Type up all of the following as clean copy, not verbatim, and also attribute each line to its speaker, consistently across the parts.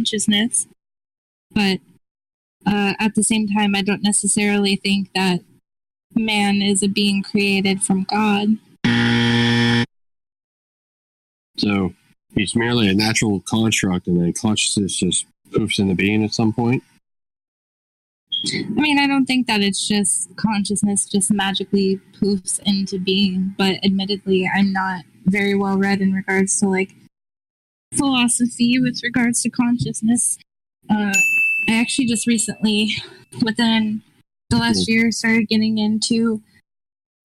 Speaker 1: consciousness. But at the same time, I don't necessarily think that man is a being created from God.
Speaker 2: So he's merely a natural construct, and then consciousness just poofs into being at some point?
Speaker 1: I mean, I don't think that it's just consciousness just magically poofs into being, but admittedly, I'm not very well read in regards to like philosophy with regards to consciousness. I actually just recently, within the last year, started getting into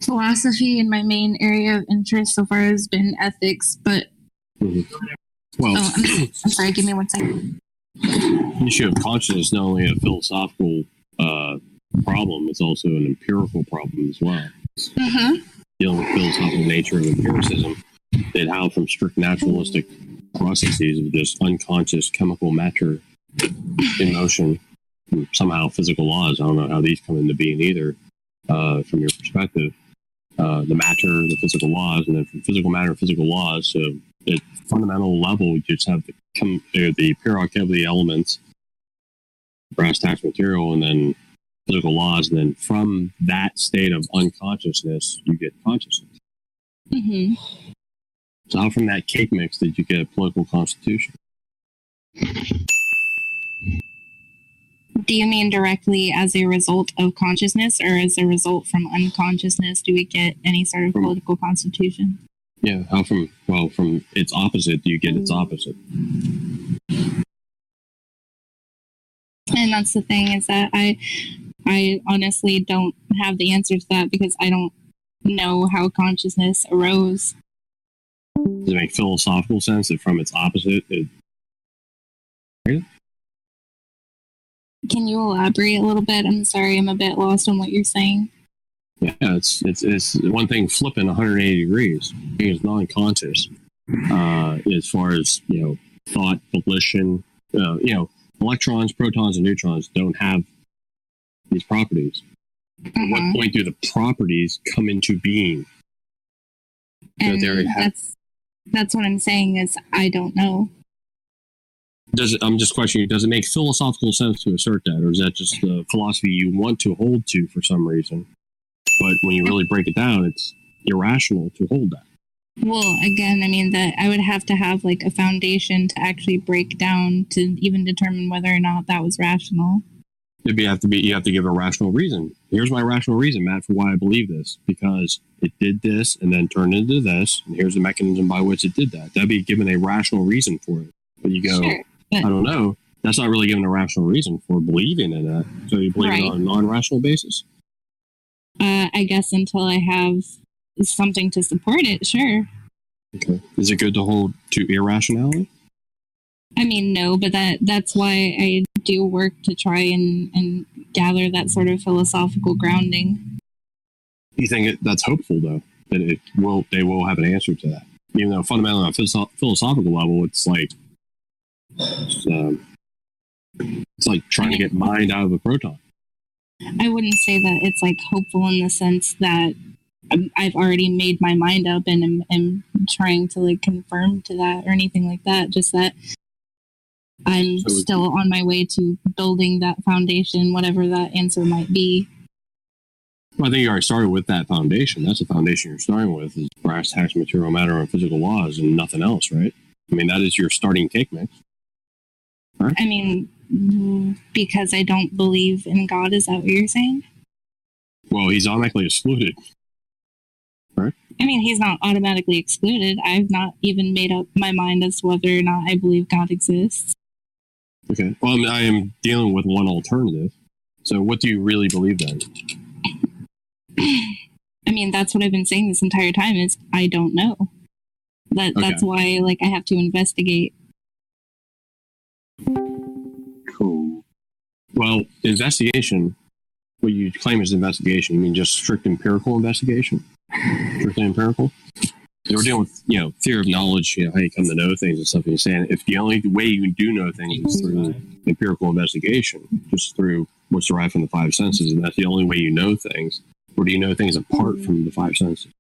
Speaker 1: philosophy, and my main area of interest so far has been ethics. But
Speaker 2: well,
Speaker 1: I'm sorry, give me 1 second.
Speaker 2: The issue of consciousness is not only a philosophical problem, it's also an empirical problem as well. Dealing with the philosophical nature of empiricism, and how from strict naturalistic processes of just unconscious chemical matter in motion, somehow physical laws, I don't know how these come into being either, from your perspective, the matter, the physical laws, and then from physical matter, physical laws. So at fundamental level, you just have the periodic activity elements, brass tacks material, and then physical laws, and then from that state of unconsciousness, you get consciousness. So how from that cake mix did you get a political constitution?
Speaker 1: Do you mean directly as a result of consciousness, or as a result from unconsciousness do we get any sort of political constitution?
Speaker 2: Yeah, how from its opposite do you get its opposite?
Speaker 1: And that's the thing, is that I honestly don't have the answer to that, because I don't know how consciousness arose.
Speaker 2: Does it make philosophical sense that from its opposite
Speaker 1: Can you elaborate a little bit? I'm sorry, I'm a bit lost on what you're saying.
Speaker 2: Yeah, it's one thing flipping 180 degrees. Being is non-conscious as far as thought, volition. Electrons, protons, and neutrons don't have these properties. At what point do the properties come into being?
Speaker 1: And that's what I'm saying is I don't know.
Speaker 2: I'm just questioning, does it make philosophical sense to assert that, or is that just the philosophy you want to hold to for some reason? But when you really break it down, it's irrational to hold that.
Speaker 1: Well, again, I mean, that I would have to have like a foundation to actually break down to even determine whether or not that was rational.
Speaker 2: You have to give a rational reason. Here's my rational reason, Matt, for why I believe this. Because it did this and then turned into this, and here's the mechanism by which it did that. That'd be given a rational reason for it. But you go, sure, I don't know. That's not really given a rational reason for believing in that. So you believe it on a non-rational basis?
Speaker 1: I guess until I have something to support it, sure.
Speaker 2: Okay. Is it good to hold to irrationality?
Speaker 1: I mean, no, but that's why I do work to try and gather that sort of philosophical grounding.
Speaker 2: You think that's hopeful, though, that they will have an answer to that? Even though fundamentally on a philosophical level, it's like trying to get mind out of a proton.
Speaker 1: I wouldn't say that it's like hopeful in the sense that I've already made my mind up and am trying to like confirm to that or anything like that. Just that I'm still on my way to building that foundation, whatever that answer might be.
Speaker 2: Well, I think you already started with that foundation. That's the foundation you're starting with, is brass tacks, material matter, and physical laws, and nothing else, right? I mean, that is your starting cake mix. Right?
Speaker 1: I mean, because I don't believe in God, is that what you're saying?
Speaker 2: Well, he's automatically excluded. Right?
Speaker 1: I mean, he's not automatically excluded. I've not even made up my mind as to whether or not I believe God exists.
Speaker 2: Okay. Well, I am dealing with one alternative. So what do you really believe then?
Speaker 1: I mean, that's what I've been saying this entire time is I don't know. That's why I have to investigate.
Speaker 2: Cool. Well, investigation, what you claim is investigation, you mean just strict empirical investigation? Strictly empirical? So we're dealing with, theory of knowledge, how you come to know things and stuff. And you're saying if the only way you do know things is through empirical investigation, just through what's derived from the five senses, and that's the only way you know things, or do you know things apart from the five senses?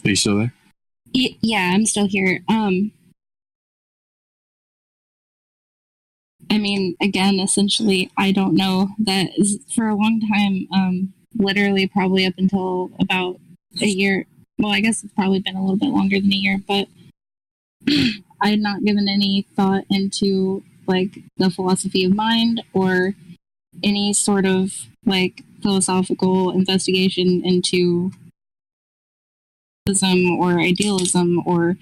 Speaker 2: Are you still there?
Speaker 1: Yeah, I'm still here. I mean, again, essentially, I don't know. That is, for a long time, literally probably up until about a year. Well, I guess it's probably been a little bit longer than a year, but I had not given any thought into like the philosophy of mind or any sort of like philosophical investigation into or idealism or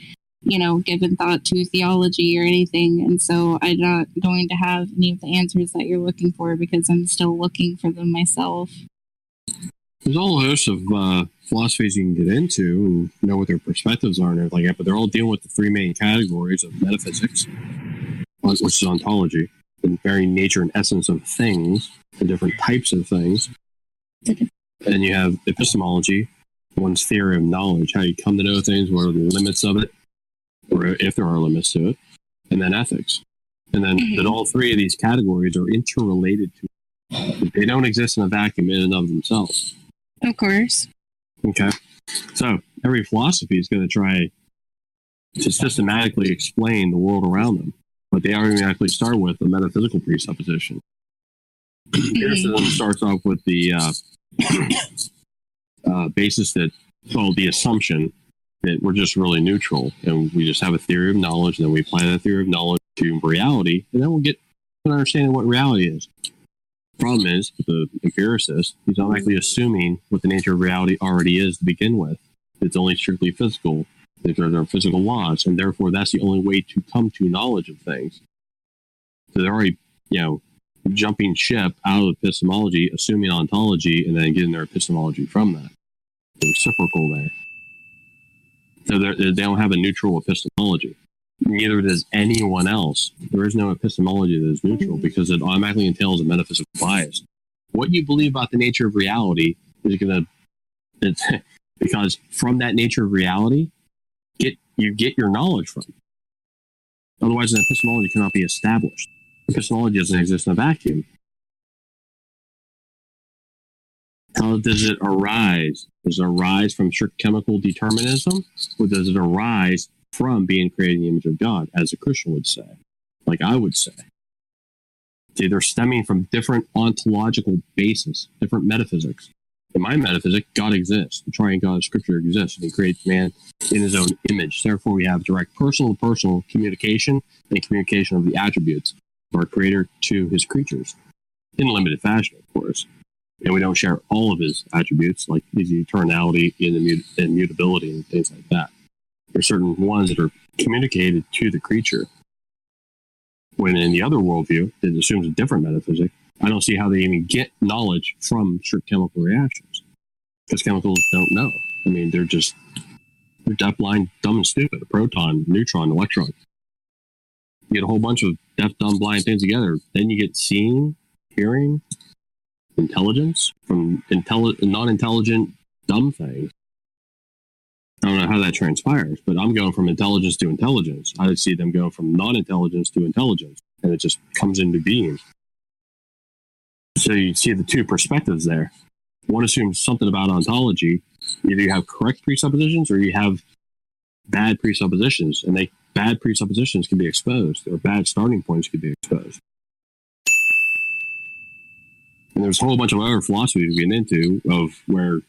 Speaker 1: given thought to theology or anything. And so I'm not going to have any of the answers that you're looking for because I'm still looking for them myself.
Speaker 2: There's a whole host of philosophies you can get into and know what their perspectives are and everything like that, but they're all dealing with the three main categories of metaphysics, which is ontology, the very nature and essence of things, the different types of things. And you have epistemology, one's theory of knowledge, how you come to know things, what are the limits of it, or if there are limits to it, and then ethics. And then that all three of these categories are interrelated to it. They don't exist in a vacuum in and of themselves.
Speaker 1: Of course.
Speaker 2: Okay. So every philosophy is going to try to systematically explain the world around them, but they automatically start with a metaphysical presupposition. Empiricism starts off with the basis that, the assumption that we're just really neutral and we just have a theory of knowledge, and then we apply that theory of knowledge to reality, and then we'll get an understanding of what reality is. Problem is, with the empiricist, he's automatically assuming what the nature of reality already is to begin with. It's only strictly physical. There are physical laws, and therefore that's the only way to come to knowledge of things. So they're already, jumping ship out of epistemology, assuming ontology, and then getting their epistemology from that. The reciprocal there. So they don't have a neutral epistemology. Neither does anyone else. There is no epistemology that is neutral because it automatically entails a metaphysical bias. What you believe about the nature of reality is going to, because from that nature of reality, you get your knowledge from. Otherwise, an epistemology cannot be established. Epistemology doesn't exist in a vacuum. How does it arise? Does it arise from strict chemical determinism, or does it arise from being created in the image of God, as a Christian would say, like I would say? See, they're stemming from different ontological bases, different metaphysics. In my metaphysic, God exists. The triune God of Scripture exists, and He creates man in His own image. Therefore, we have direct personal-to-personal communication and communication of the attributes of our Creator to His creatures, in limited fashion, of course. And we don't share all of His attributes, like His eternality and immutability and things like that. There are certain ones that are communicated to the creature. When in the other worldview, it assumes a different metaphysic, I don't see how they even get knowledge from strict chemical reactions. Because chemicals don't know. I mean, they're deaf, blind, dumb, and stupid. A proton, neutron, electron. You get a whole bunch of deaf, dumb, blind things together. Then you get seeing, hearing, intelligence from non-intelligent, dumb things. I don't know how that transpires, but I'm going from intelligence to intelligence. I see them go from non-intelligence to intelligence, and it just comes into being. So you see the two perspectives there. One assumes something about ontology. Either you have correct presuppositions or you have bad presuppositions, and bad presuppositions can be exposed, or bad starting points can be exposed. And there's a whole bunch of other philosophies we get into of where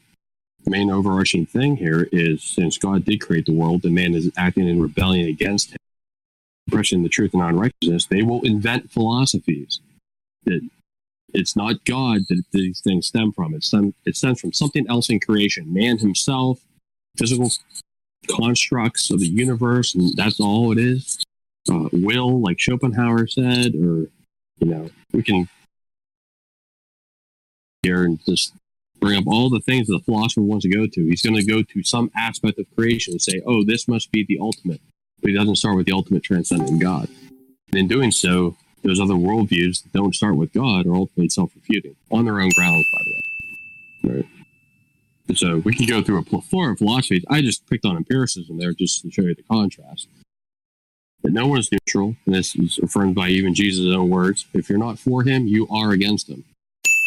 Speaker 2: the main overarching thing here is, since God did create the world and man is acting in rebellion against Him, oppression, the truth, and unrighteousness, they will invent philosophies that it's not God that these things stem from. It stems from something else in creation. Man himself, physical constructs of the universe, and that's all it is. Will, like Schopenhauer said, or, we can here and just bring up all the things that the philosopher wants to go to. He's going to go to some aspect of creation and say, oh, this must be the ultimate. But he doesn't start with the ultimate transcendent God. And in doing so, those other worldviews that don't start with God are ultimately self-refuting, on their own grounds, by the way. Right. And so we can go through a plethora of philosophies. I just picked on empiricism there just to show you the contrast. But no one's neutral, and this is affirmed by even Jesus' own words. If you're not for Him, you are against Him.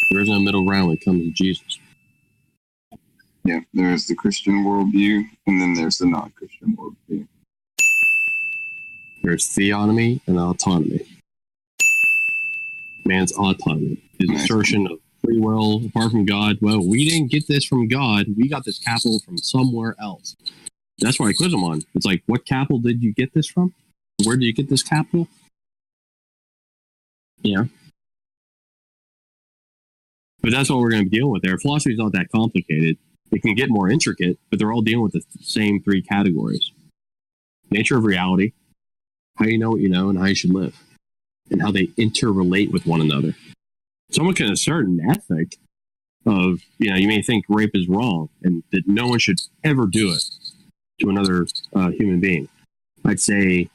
Speaker 2: There is no middle ground when it comes to Jesus.
Speaker 3: Yeah, there's the Christian worldview, and then there's the non-Christian worldview.
Speaker 2: There's theonomy and autonomy. Man's autonomy, his assertion of free will apart from God. Well, we didn't get this from God. We got this capital from somewhere else. That's why I quiz him on. It's like, what capital did you get this from? Where did you get this capital? Yeah. But that's what we're going to be dealing with there. Philosophy is not that complicated. It can get more intricate, but they're all dealing with the same three categories. Nature of reality, how you know what you know, and how you should live, and how they interrelate with one another. Someone can assert an ethic of, you may think rape is wrong and that no one should ever do it to another human being. I'd say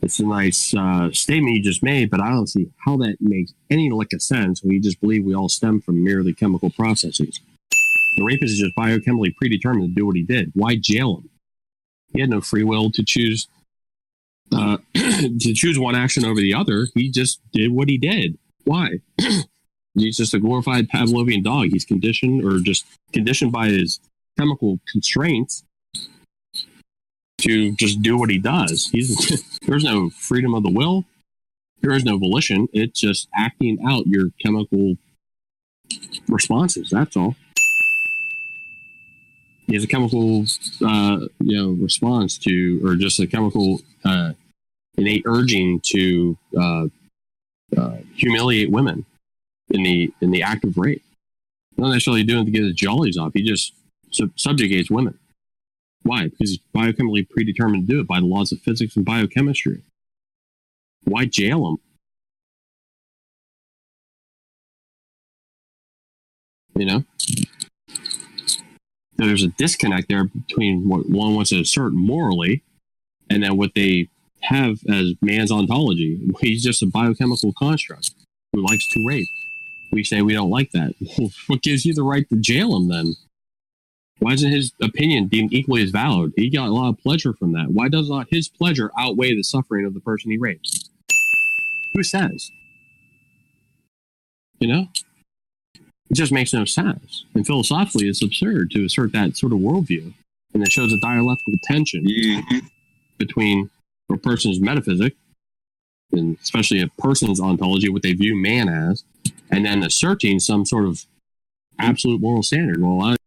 Speaker 2: it's a nice statement you just made, but I don't see how that makes any lick of sense when you just believe we all stem from merely chemical processes. The rapist is just biochemically predetermined to do what he did. Why jail him? He had no free will to choose to choose one action over the other. He just did what he did. Why? He's just a glorified Pavlovian dog. He's conditioned by his chemical constraints to just do what he does. There's no freedom of the will. There is no volition. It's just acting out your chemical responses. That's all. He has a chemical, response to, or just a chemical innate urging to humiliate women in the act of rape. Not necessarily doing it to get his jollies off. He just subjugates women. Why? Because he's biochemically predetermined to do it by the laws of physics and biochemistry. Why jail him? There's a disconnect there between what one wants to assert morally and then what they have as man's ontology. He's just a biochemical construct who likes to rape. We say we don't like that. What gives you the right to jail him then? Why isn't his opinion deemed equally as valid? He got a lot of pleasure from that. Why does not his pleasure outweigh the suffering of the person he rapes? Who says? It just makes no sense. And philosophically, it's absurd to assert that sort of worldview. And it shows a dialectical tension between a person's metaphysic, and especially a person's ontology, what they view man as, and then asserting some sort of absolute moral standard. Well,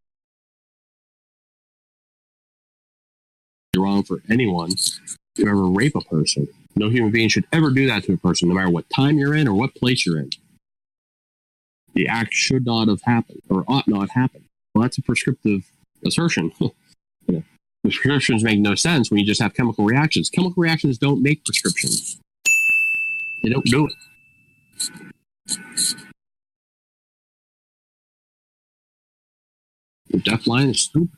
Speaker 2: wrong for anyone to ever rape a person. No human being should ever do that to a person, no matter what time you're in or what place you're in. The act should not have happened or ought not happen. Well, that's a prescriptive assertion. The prescriptions make no sense when you just have chemical reactions. Chemical reactions don't make prescriptions. They don't do it. The deaf line is stupid.